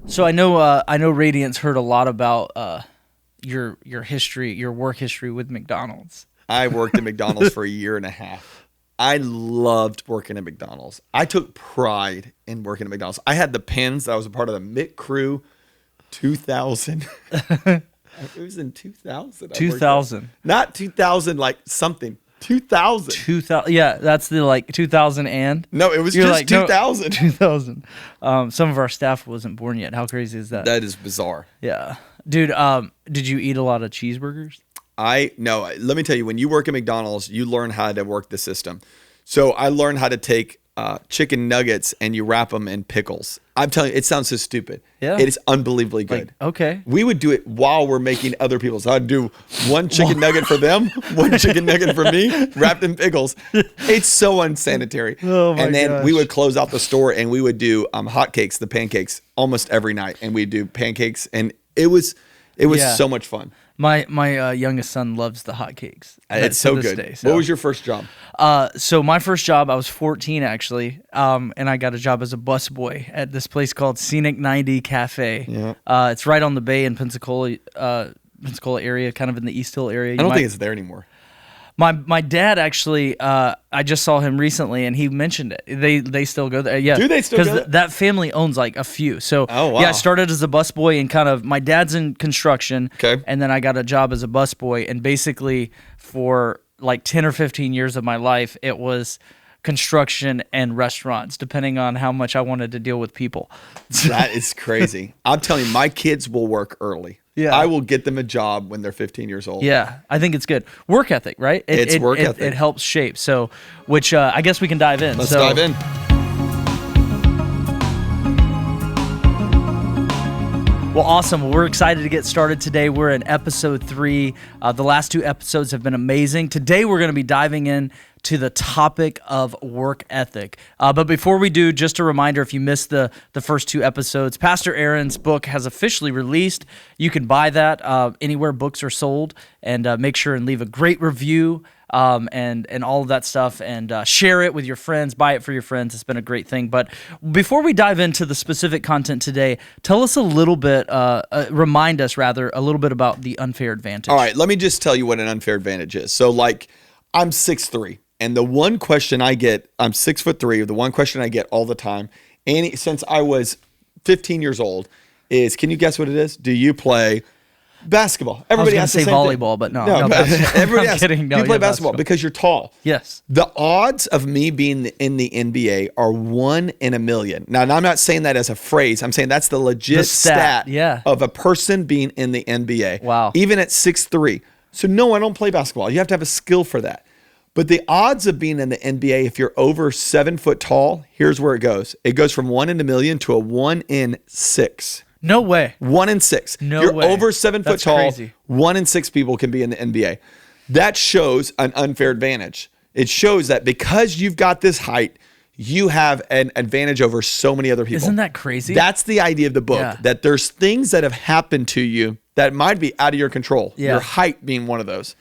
So I know Radiant's heard a lot about your history, your work history with McDonald's. I worked at McDonald's for a year and a half. I loved working at McDonald's. I took pride in working at McDonald's. I had the pins. That was a part of the Mick Crew 2000. It was in 2000. 2000. Not 2000 like something. 2000. 2000. Yeah, that's the like 2000 and. No, it was You're just like, no, 2000. 2000. Some of our staff wasn't born yet. How crazy is that? That is bizarre. Yeah. Dude, did you eat a lot of cheeseburgers? No, let me tell you, when you work at McDonald's, you learn how to work the system. So I learned how to take chicken nuggets and you wrap them in pickles. I'm telling you, it sounds so stupid. Yeah. It is unbelievably good. Like, okay. We would do it while we're making other people's. So I'd do one chicken nugget for them, one chicken nugget for me, wrapped in pickles. It's so unsanitary. Oh my And then gosh. we would close out the store and we would do hotcakes, the pancakes, almost every night. And we'd do pancakes, and it was Yeah. so much fun. My youngest son loves the hotcakes. It's to so this good. day, so. What was your first job? So my first job, I was 14 actually, and I got a job as a busboy at this place called Scenic 90 Cafe. Yeah. It's right on the bay in Pensacola area, kind of in the East Hill area. I don't think it's there anymore. My dad actually, I just saw him recently, and he mentioned it. They still go there. Yeah. Do they still go there? that family owns like a few. So Oh, wow. yeah, I started as a busboy, and kind of my dad's in construction. Okay. And then I got a job as a busboy, and basically for like 10 or 15 years of my life, it was construction and restaurants, depending on how much I wanted to deal with people. That is crazy. I'm telling you, my kids will work early. Yeah. I will get them a job when they're 15 years old. Yeah, I think it's good. Work ethic, right? It's work ethic. It helps shape. So, which I guess we can dive in. Let's So, dive in. Well, awesome. Well, we're excited to get started today. We're in episode 3. The last 2 episodes have been amazing. Today, we're going to be diving in to the topic of work ethic. But before we do, just a reminder, if you missed the first 2 episodes, Pastor Aaron's book has officially released. You can buy that anywhere books are sold, and make sure and leave a great review and all of that stuff, and share it with your friends, buy it for your friends. It's been a great thing. But before we dive into the specific content today, tell us a little bit, remind us rather, a little bit about the unfair advantage. All right, let me just tell you what an unfair advantage is. So like, I'm 6'3", and the one question I get, I'm 6'3", the one question I get all the time, and since I was 15 years old, is, can you guess what it is? Do you play basketball? Everybody I was asks the going to say same thing. volleyball, but no but everybody I'm asks, kidding. No, do you play yeah, basketball? Because you're tall. Yes. The odds of me being in the NBA are 1 in a million. Now, I'm not saying that as a phrase. I'm saying that's the legit The stat, yeah. of a person being in the NBA. Wow. Even at 6'3". So no, I don't play basketball. You have to have a skill for that. But the odds of being in the NBA, if you're over 7 foot tall, here's where it goes. It goes from 1 in a million to a 1 in 6. No way. 1 in 6. No You're way. over 7 foot That's tall. crazy. 1 in 6 people can be in the NBA. That shows an unfair advantage. It shows that because you've got this height, you have an advantage over so many other people. Isn't that crazy? That's the idea of the book, Yeah. that there's things that have happened to you that might be out of your control. Yeah. Your height being one of those.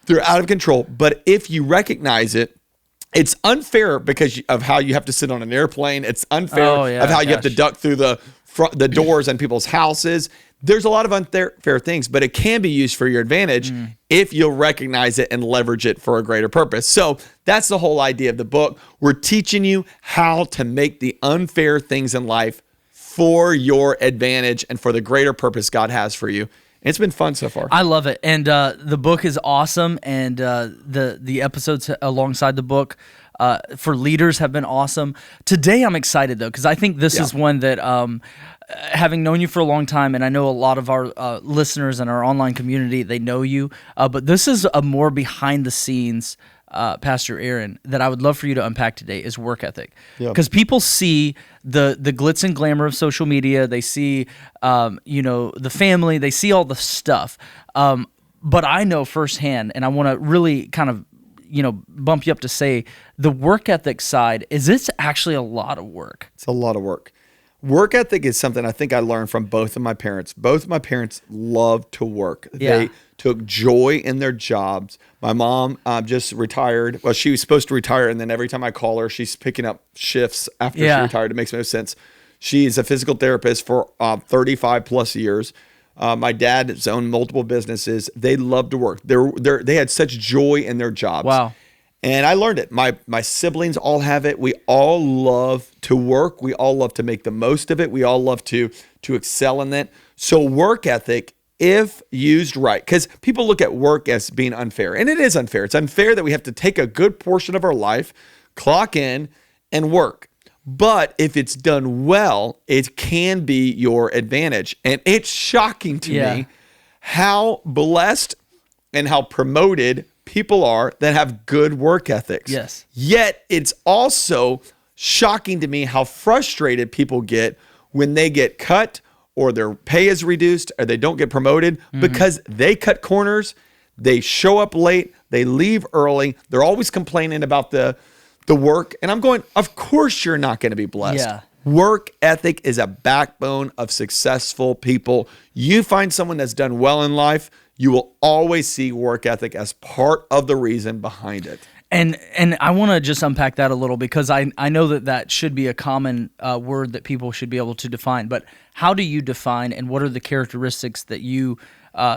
They're out of control. But if you recognize it, it's unfair because of how you have to sit on an airplane. It's unfair of how you have to duck through the doors in people's houses. There's a lot of unfair things, but it can be used for your advantage if you'll recognize it and leverage it for a greater purpose. So that's the whole idea of the book. We're teaching you how to make the unfair things in life for your advantage and for the greater purpose God has for you. It's been fun so far. I love it. And the book is awesome. And the episodes alongside the book for leaders have been awesome. Today, I'm excited, though, because I think this is one that, having known you for a long time, and I know a lot of our listeners in our online community, they know you. But this is a more behind the scenes Pastor Aaron, that I would love for you to unpack today is work ethic. Because people see the glitz and glamour of social media. They see, the family. They see all the stuff. But I know firsthand, and I want to really kind of, bump you up to say the work ethic side it's actually a lot of work. It's a lot of work. Work ethic is something I think I learned from both of my parents. Both of my parents loved to work. Yeah. They took joy in their jobs. My mom just retired. Well, she was supposed to retire, and then every time I call her, she's picking up shifts after she retired. It makes no sense. She's a physical therapist for 35 plus years. My dad has owned multiple businesses. They love to work. They had such joy in their jobs. Wow. And I learned it. My siblings all have it. We all love to work. We all love to make the most of it. We all love to excel in it. So work ethic, if used right, because people look at work as being unfair, and it is unfair. It's unfair that we have to take a good portion of our life, clock in, and work. But if it's done well, it can be your advantage. And it's shocking to me how blessed and how promoted people are that have good work ethics. Yes. Yet it's also shocking to me how frustrated people get when they get cut or their pay is reduced or they don't get promoted because they cut corners, they show up late, they leave early, they're always complaining about the work. And I'm going, of course you're not going to be blessed. Yeah. Work ethic is a backbone of successful people. You find someone that's done well in life, you will always see work ethic as part of the reason behind it. And I want to just unpack that a little because I know that should be a common word that people should be able to define. But how do you define and what are the characteristics that you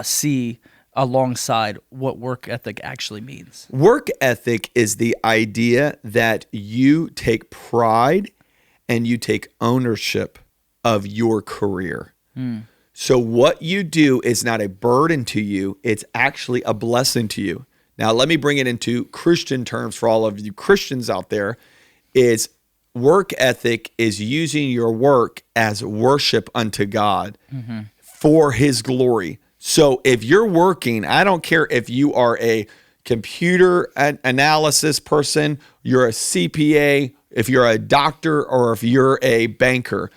see alongside what work ethic actually means? Work ethic is the idea that you take pride and you take ownership of your career. So what you do is not a burden to you, it's actually a blessing to you. Now, let me bring it into Christian terms for all of you Christians out there, is work ethic is using your work as worship unto God for his glory. So if you're working, I don't care if you are a computer analysis person, you're a CPA, if you're a doctor, or if you're a banker,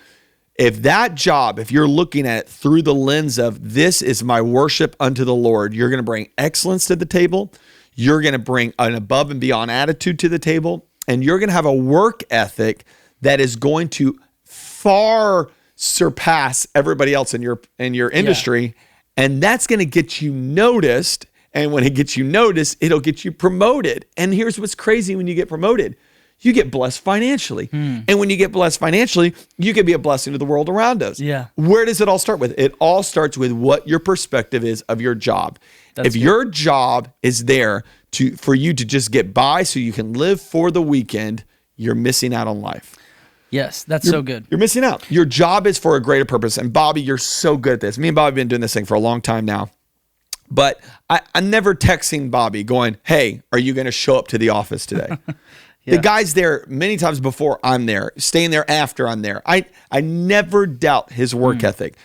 if that job, if you're looking at it through the lens of this is my worship unto the Lord, you're going to bring excellence to the table. You're going to bring an above and beyond attitude to the table. And you're going to have a work ethic that is going to far surpass everybody else in your industry. Yeah. And that's going to get you noticed. And when it gets you noticed, it'll get you promoted. And here's what's crazy when you get promoted. You get blessed financially. And when you get blessed financially, you can be a blessing to the world around us. Yeah. Where does it all start with? It all starts with what your perspective is of your job. If your job is there for you to just get by so you can live for the weekend, you're missing out on life. Yes, that's so good. You're missing out. Your job is for a greater purpose. And Bobby, you're so good at this. Me and Bobby have been doing this thing for a long time now. But I'm never texting Bobby going, hey, are you going to show up to the office today? Yeah. The guy's there many times before I'm there, staying there after I'm there. I never doubt his work ethic.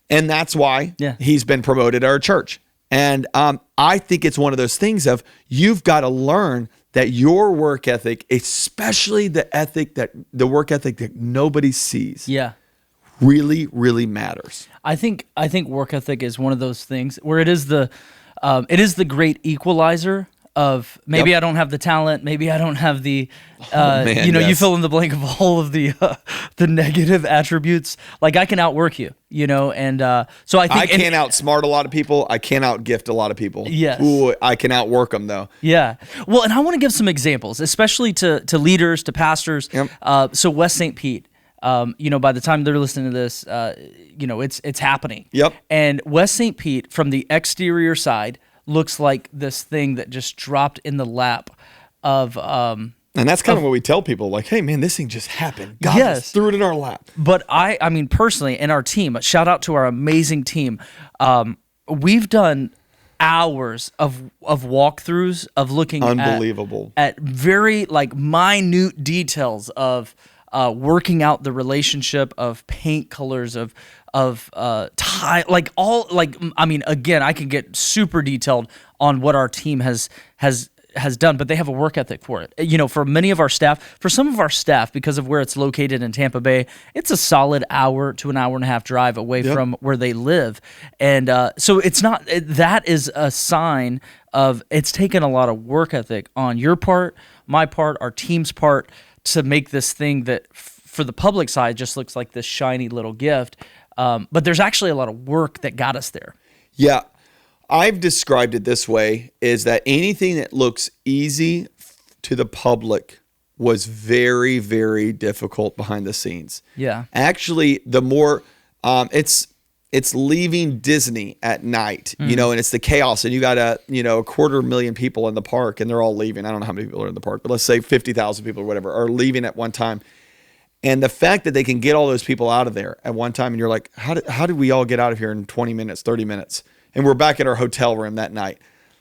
And that's why he's been promoted at our church. And I think it's one of those things of you've got to learn that your work ethic, especially the work ethic that nobody sees, really, really matters. I think work ethic is one of those things where it is the great equalizer of maybe I don't have the talent, maybe I don't have the, you fill in the blank of all of the negative attributes. Like I can outwork you, and so I think I can't outsmart a lot of people. I can't outgift a lot of people. Yes. Ooh, I can outwork them though. Yeah. Well, and I want to give some examples, especially to leaders, to pastors. Yep. So West St. Pete, by the time they're listening to this, it's happening. Yep. And West St. Pete from the exterior side looks like this thing that just dropped in the lap of and that's kind of what we tell people, like, hey man, this thing just happened. God just threw it in our lap. But I mean personally, and our team, shout out to our amazing team. We've done hours of walkthroughs of looking at very like minute details of working out the relationship of paint colors of tie, like all, like, I mean, again, I can get super detailed on what our team has done, but they have a work ethic for it. For many of our staff, for some of our staff, because of where it's located in Tampa Bay, it's a solid hour to an hour and a half drive away from where they live. And so it's not, that is a sign of it's taken a lot of work ethic on your part, my part, our team's part to make this thing that for the public side just looks like this shiny little gift. But there's actually a lot of work that got us there. Yeah. I've described it this way, is that anything that looks easy to the public was very, very difficult behind the scenes. Yeah. Actually, the more it's leaving Disney at night, you know, and it's the chaos, and you got a 250,000 people in the park, and they're all leaving. I don't know how many people are in the park, but let's say 50,000 people or whatever are leaving at one time. And the fact that they can get all those people out of there at one time, and you're like, how did we all get out of here in 20 minutes, 30 minutes? And we're back at our hotel room that night.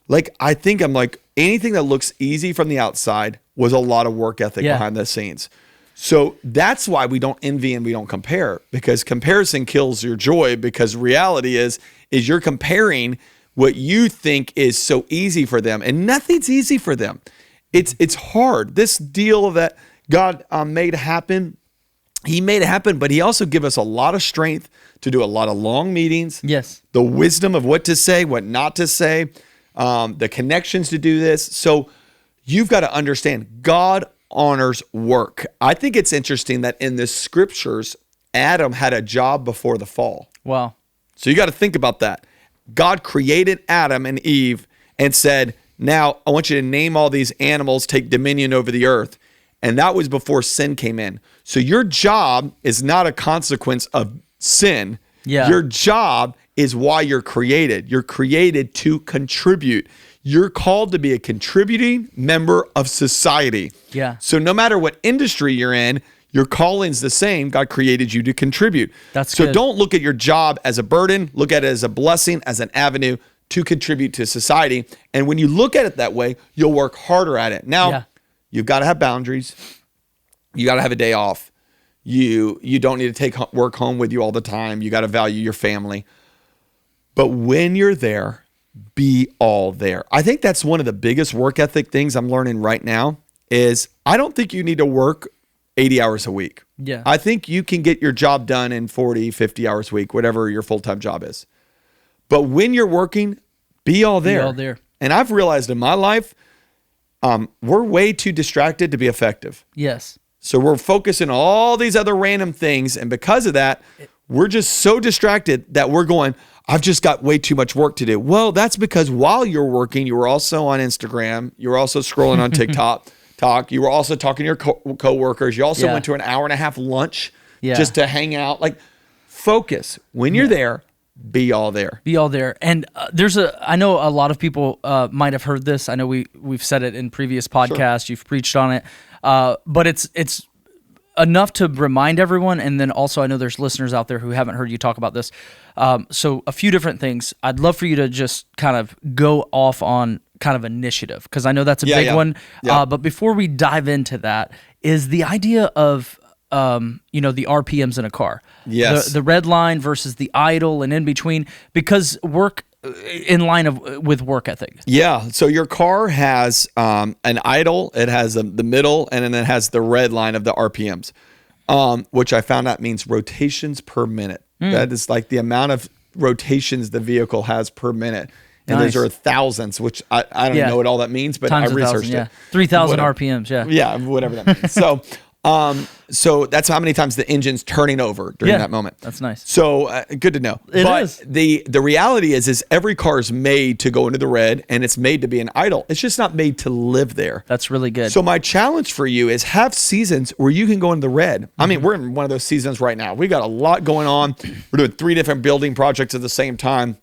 Like, I'm like, anything that looks easy from the outside was a lot of work ethic behind the scenes. So that's why we don't envy and we don't compare, because comparison kills your joy, because reality is you're comparing what you think is so easy for them, and nothing's easy for them. It's hard. This deal that God made happen, he made it happen, but he also gave us a lot of strength to do a lot of long meetings. Yes. The wisdom of what to say, what not to say, the connections to do this. So you've got to understand, God honors work. I think it's interesting that in the scriptures, Adam had a job before the fall. Wow. So you got to think about that. God created Adam and Eve and said, now I want you to name all these animals, take dominion over the earth. And that was before sin came in. So your job is not a consequence of sin. Yeah. Your job is why you're created. You're created to contribute. You're called to be a contributing member of society. Yeah. So no matter what industry you're in, your calling's the same. God created you to contribute. That's so good. Don't look at your job as a burden. Look at it as a blessing, as an avenue to contribute to society. And when you look at it that way, you'll work harder at it. Now, you've got to have boundaries. You got to have a day off. You don't need to take work home with you all the time. You got to value your family. But when you're there, be all there. I think that's one of the biggest work ethic things I'm learning right now is I don't think you need to work 80 hours a week. Yeah. I think you can get your job done in 40, 50 hours a week, whatever your full-time job is. But when you're working, be all there. Be all there. And I've realized in my life, we're way too distracted to be effective. Yes. So we're focusing on all these other random things. And because of that, we're just so distracted that we're going, I've just got way too much work to do. Well, that's because while you're working, you were also on Instagram. You were also scrolling on TikTok. You were also talking to your coworkers. You also went to an hour and a half lunch just to hang out. Like, focus. When you're there, be all there. Be all there. And I know a lot of people might have heard this. I know we've said it in previous podcasts. Sure. You've preached on it. But it's enough to remind everyone. And then also I know there's listeners out there who haven't heard you talk about this. So a few different things. I'd love for you to just kind of go off on kind of initiative, because I know that's a big one. Yeah. But before we dive into that, is the idea of the RPMs in a car. Yes. The red line versus the idle and in between, because work in line with work ethic. Yeah. So your car has an idle, it has the middle, and then it has the red line of the RPMs, which I found out means rotations per minute. That is like the amount of rotations the vehicle has per minute. And those are thousands, which I don't know what all that means, but I researched it. 3,000 RPMs, Yeah, whatever that means. So that's how many times the engine's turning over during that moment. That's nice. So good to know. It is. The reality is every car is made to go into the red, and it's made to be an idle. It's just not made to live there. That's really good. So my challenge for you is have seasons where you can go into the red. I mean, we're in one of those seasons right now. We got a lot going on. We're doing 3 different building projects at the same time.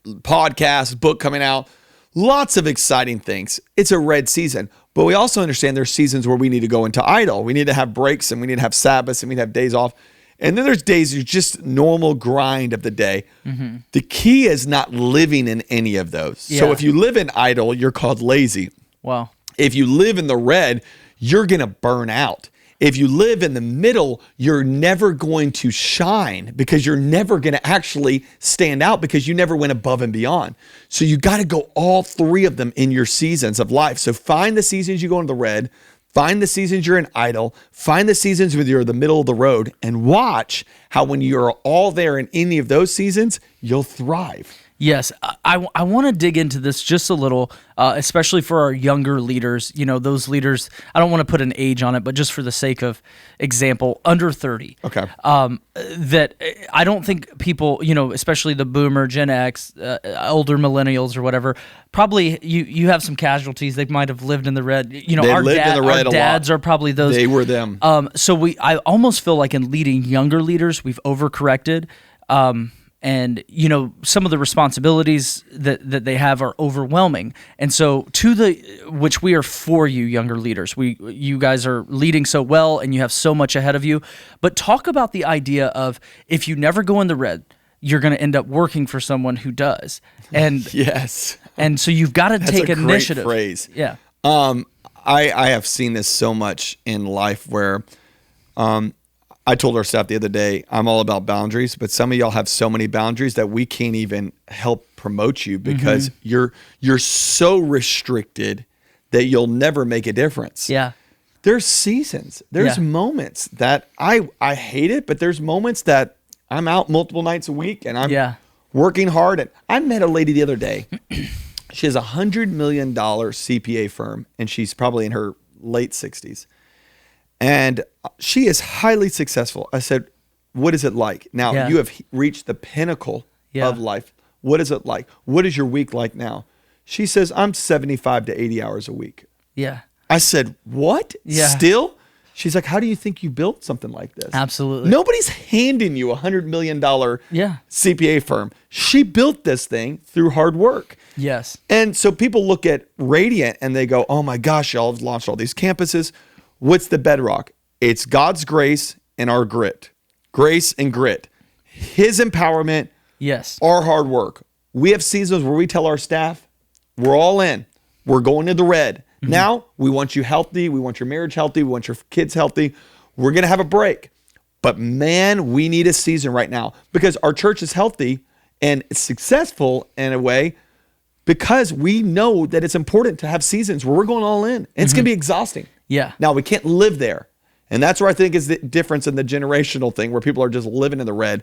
Podcast, book coming out, lots of exciting things. It's a red season, but we also understand there's seasons where we need to go into idle. We need to have breaks, and we need to have Sabbaths, and we need to have days off. And then there's days you just normal grind of the day. Mm-hmm. The key is not living in any of those. Yeah. So if you live in idle, you're called lazy. Wow. If you live in the red, you're going to burn out. If you live in the middle, you're never going to shine, because you're never going to actually stand out, because you never went above and beyond. So you got to go all 3 of them in your seasons of life. So find the seasons you go into the red, find the seasons you're in idle, find the seasons where you're in the middle of the road, and watch how when you're all there in any of those seasons, you'll thrive. Yes, I want to dig into this just a little, especially for our younger leaders. Those leaders, I don't want to put an age on it, but just for the sake of example, under 30. Okay. That I don't think people, especially the boomer, Gen X, older millennials or whatever, probably you have some casualties. They might have lived in the red. They lived in the red our dads are probably those. They were them. So I almost feel like in leading younger leaders, we've overcorrected. And some of the responsibilities that they have are overwhelming, and so which we are for you younger leaders. You guys are leading so well, and you have so much ahead of you. But talk about the idea of if you never go in the red, you're going to end up working for someone who does. And yes, and so you've got to take initiative. Great phrase. Yeah. I have seen this so much in life where, I told our staff the other day, I'm all about boundaries, but some of y'all have so many boundaries that we can't even help promote you because you're so restricted that you'll never make a difference. Yeah. There's seasons. There's moments that I hate it, but there's moments that I'm out multiple nights a week and I'm working hard. And I met a lady the other day. She has $100 million CPA firm, and she's probably in her late 60s. And she is highly successful. I said, what is it like? Now, you have reached the pinnacle of life. What is it like? What is your week like now? She says, I'm 75 to 80 hours a week. Yeah. I said, what? Yeah. Still? She's like, how do you think you built something like this? Absolutely. Nobody's handing you a $100 million CPA firm. She built this thing through hard work. Yes. And so people look at Radiant and they go, oh my gosh, y'all have launched all these campuses. What's the bedrock? It's God's grace and our grit. Grace and grit. His empowerment. Yes. Our hard work. We have seasons where we tell our staff, we're all in. We're going to the red. Mm-hmm. Now, we want you healthy. We want your marriage healthy. We want your kids healthy. We're going to have a break. But man, we need a season right now because our church is healthy and successful in a way because we know that it's important to have seasons where we're going all in. And it's going to be exhausting. Yeah. Now, we can't live there. And that's where I think is the difference in the generational thing where people are just living in the red.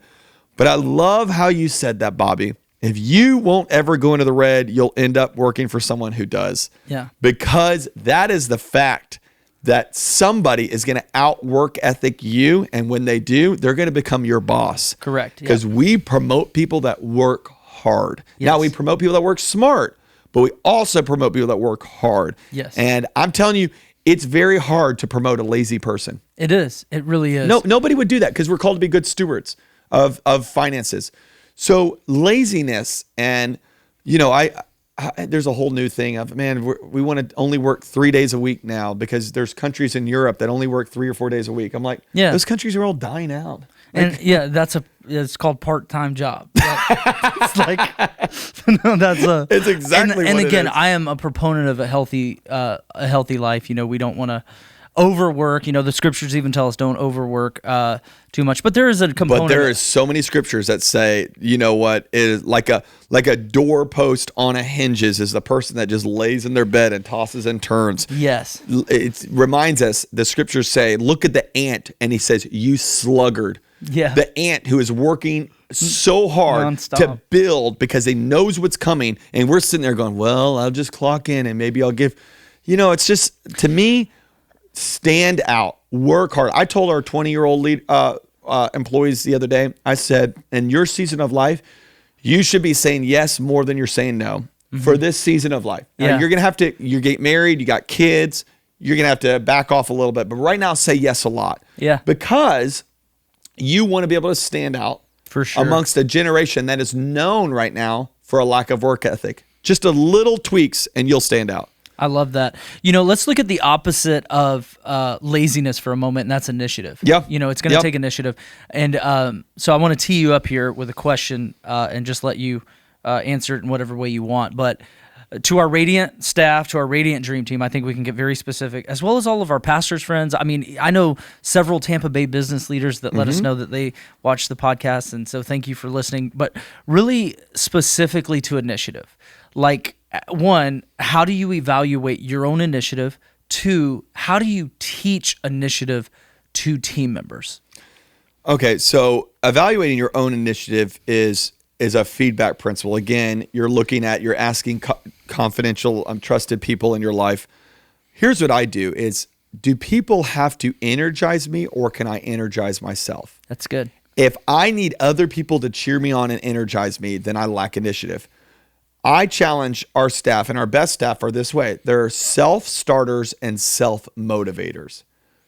But I love how you said that, Bobby. If you won't ever go into the red, you'll end up working for someone who does. Yeah. Because that is the fact that somebody is going to outwork ethic you. And when they do, they're going to become your boss. Correct. Because we promote people that work hard. Yes. Now, we promote people that work smart, but we also promote people that work hard. Yes. And I'm telling you, it's very hard to promote a lazy person. It is. It really is. No, nobody would do that because we're called to be good stewards of finances. So laziness and, I there's a whole new thing of, man, we want to only work 3 days a week now because there's countries in Europe that only work 3 or 4 days a week. I'm like, those countries are all dying out. And it's called part-time job. It's like, it's exactly and what again, it is. I am a proponent of a healthy life. We don't want to overwork. The scriptures even tell us don't overwork too much. But there is a component. But there is so many scriptures that say, you know what, is like a doorpost on a hinges is the person that just lays in their bed and tosses and turns. Yes. It reminds us, the scriptures say, look at the ant, and he says, you sluggard. Yeah. The ant who is working so hard non-stop to build because he knows what's coming. And we're sitting there going, well, I'll just clock in and maybe I'll give, it's just, to me, stand out, work hard. I told our 20-year-old employees the other day, I said, in your season of life, you should be saying yes more than you're saying no for this season of life. Now, you're going to have to, you get married, you got kids, you're going to have to back off a little bit. But right now, say yes a lot. Yeah. Because you want to be able to stand out for sure amongst a generation that is known right now for a lack of work ethic. Just a little tweaks and you'll stand out. I love that. Let's look at the opposite of laziness for a moment, and that's initiative. Yeah. It's going to take initiative. And so I want to tee you up here with a question and just let you answer it in whatever way you want. But to our Radiant staff, to our Radiant Dream Team, I think we can get very specific, as well as all of our pastors' friends. I mean, I know several Tampa Bay business leaders that let us know that they watch the podcast, and so thank you for listening. But really specifically to initiative, like, one, how do you evaluate your own initiative? Two, how do you teach initiative to team members? Okay, so evaluating your own initiative is is a feedback principle. Again, you're asking confidential, trusted people in your life. Here's what I do is, do people have to energize me, or can I energize myself? That's good. If I need other people to cheer me on and energize me, then I lack initiative. I challenge our staff, and our best staff are this way. They're self-starters and self-motivators.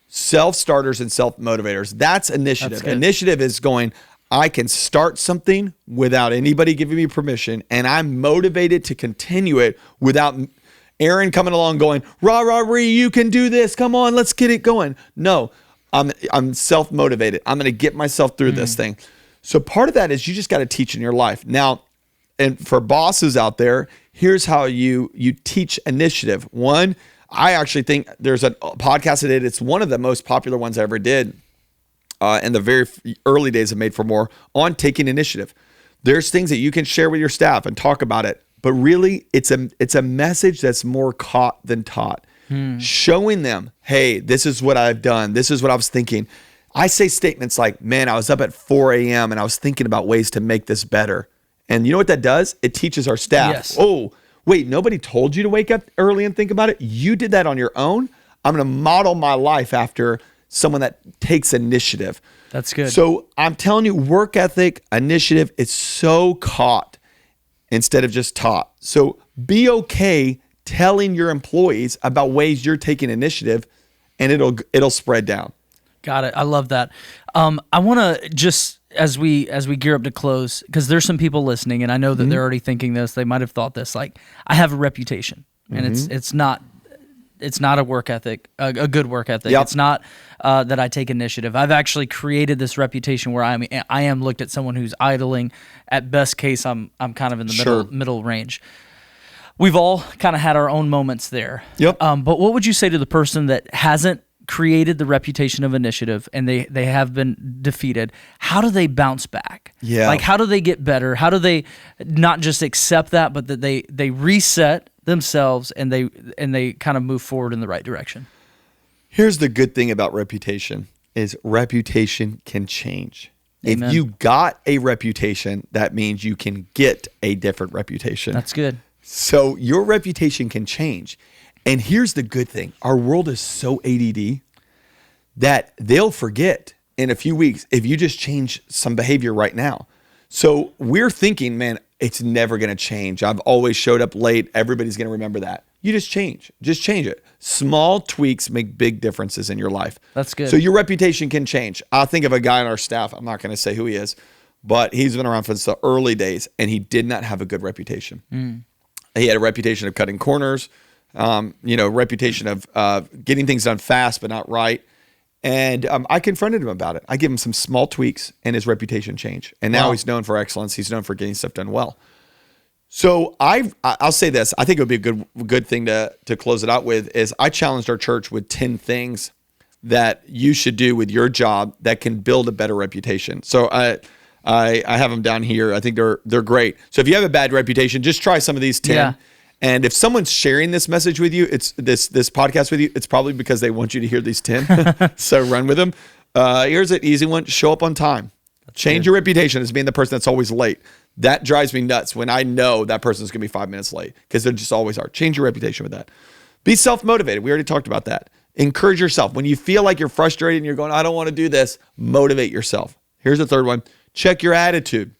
Self-starters and self-motivators. That's initiative. Initiative is going, I can start something without anybody giving me permission, and I'm motivated to continue it without Aaron coming along going, rah, rah, ree, you can do this. Come on, let's get it going. No, I'm self-motivated. I'm going to get myself through this thing. So part of that is you just got to teach in your life. Now, and for bosses out there, here's how you teach initiative. One, I actually think there's a podcast I did. It's one of the most popular ones I ever did in the very early days of Made for More, on taking initiative. There's things that you can share with your staff and talk about it, but really it's a message that's more caught than taught. Showing them, hey, this is what I've done. This is what I was thinking. I say statements like, man, I was up at 4 a.m. and I was thinking about ways to make this better. And you know what that does? It teaches our staff. Yes. Oh, wait, nobody told you to wake up early and think about it? You did that on your own? I'm going to model my life after someone that takes initiative. That's good. So I'm telling you, work ethic, initiative, it's so caught instead of just taught. So be okay telling your employees about ways you're taking initiative, and it'll spread down. Got it. I love that. I want to just, as we gear up to close, because there's some people listening, and I know that they're already thinking this. They might have thought this, like, I have a reputation, and it's not a work ethic, a good work ethic. Yep. It's not that I take initiative. I've actually created this reputation where I am looked at someone who's idling. At best case, I'm kind of in the middle range. We've all kind of had our own moments there. Yep. But what would you say to the person that hasn't created the reputation of initiative and they have been defeated? How do they bounce back? Yeah. Like, how do they get better? How do they not just accept that, but that they reset themselves and they kind of move forward in the right direction? Here's the good thing about reputation is reputation can change. Amen. If you got a reputation, that means you can get a different reputation. That's good. So your reputation can change. And here's the good thing. Our world is so ADD that they'll forget in a few weeks if you just change some behavior right now. So we're thinking, man, it's never going to change. I've always showed up late. Everybody's going to remember that. You just change. Just change it. Small tweaks make big differences in your life. That's good. So your reputation can change. I think of a guy on our staff. I'm not going to say who he is, but he's been around since the early days, and he did not have a good reputation. He had a reputation of cutting corners, reputation of getting things done fast but not right. And I confronted him about it. I gave him some small tweaks, and his reputation changed. And now he's known for excellence. He's known for getting stuff done well. So I'll say this. I think it would be a good thing to close it out with is I challenged our church with 10 things that you should do with your job that can build a better reputation. So I have them down here. I think they're great. So if you have a bad reputation, just try some of these 10. Yeah. And if someone's sharing this message with you, it's this podcast with you, it's probably because they want you to hear these 10. So run with them. Here's an easy one. Show up on time. Change your reputation as being the person that's always late. That drives me nuts when I know that person's going to be 5 minutes late because they just always are. Change your reputation with that. Be self-motivated. We already talked about that. Encourage yourself. When you feel like you're frustrated and you're going, I don't want to do this, motivate yourself. Here's the third one. Check your attitude.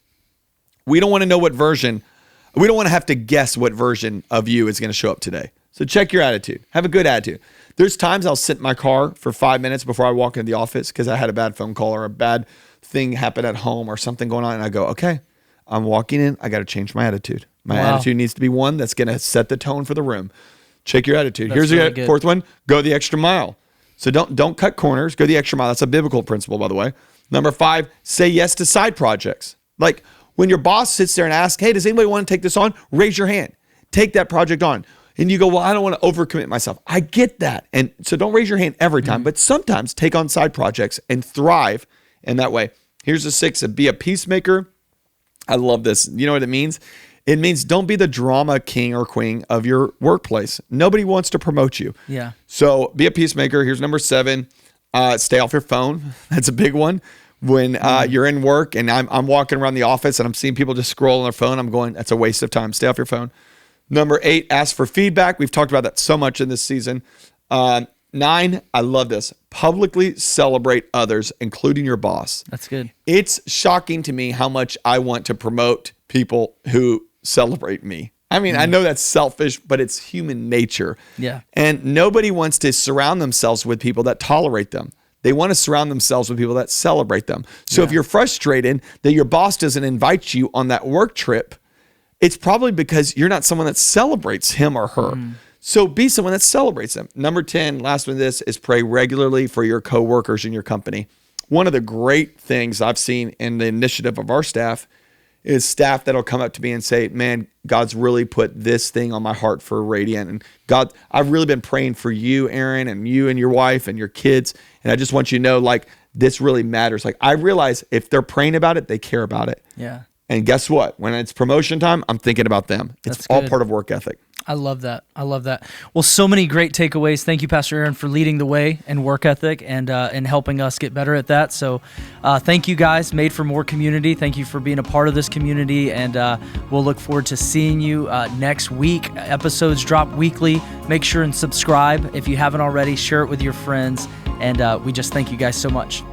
We don't want to know we don't want to have to guess what version of you is going to show up today. So check your attitude. Have a good attitude. There's times I'll sit in my car for 5 minutes before I walk into the office because I had a bad phone call or a bad thing happen at home or something going on. And I go, okay, I'm walking in. I got to change my attitude. My attitude needs to be one that's going to set the tone for the room. Check your attitude. Here's really the fourth one. Go the extra mile. So don't cut corners. Go the extra mile. That's a biblical principle, by the way. Number 5, say yes to side projects. Like when your boss sits there and asks, hey, does anybody want to take this on? Raise your hand. Take that project on. And you go, well, I don't want to overcommit myself. I get that. And so don't raise your hand every time, but sometimes take on side projects and thrive in that way. Here's the 6th, be a peacemaker. I love this. You know what it means? It means don't be the drama king or queen of your workplace. Nobody wants to promote you. Yeah. So be a peacemaker. Here's number 7. Stay off your phone. That's a big one. When you're in work and I'm walking around the office and I'm seeing people just scroll on their phone, I'm going, that's a waste of time. Stay off your phone. Number 8, ask for feedback. We've talked about that so much in this season. 9, I love this. Publicly celebrate others, including your boss. That's good. It's shocking to me how much I want to promote people who celebrate me. I mean, I know that's selfish, but it's human nature. Yeah. And nobody wants to surround themselves with people that tolerate them. They want to surround themselves with people that celebrate them. So if you're frustrated that your boss doesn't invite you on that work trip, it's probably because you're not someone that celebrates him or her. So be someone that celebrates them. Number 10, last one of this, is pray regularly for your coworkers in your company. One of the great things I've seen in the initiative of our staff is staff that'll come up to me and say, man, God's really put this thing on my heart for Radiant. And God, I've really been praying for you, Aaron, and you and your wife and your kids. And I just want you to know, like, this really matters. Like, I realize if they're praying about it, they care about it. Yeah. And guess what? When it's promotion time, I'm thinking about them. It's all part of work ethic. I love that. I love that. Well, so many great takeaways. Thank you, Pastor Aaron, for leading the way in work ethic and helping us get better at that. So thank you guys, Made for More community. Thank you for being a part of this community. And we'll look forward to seeing you next week. Episodes drop weekly. Make sure and subscribe. If you haven't already, share it with your friends. And we just thank you guys so much.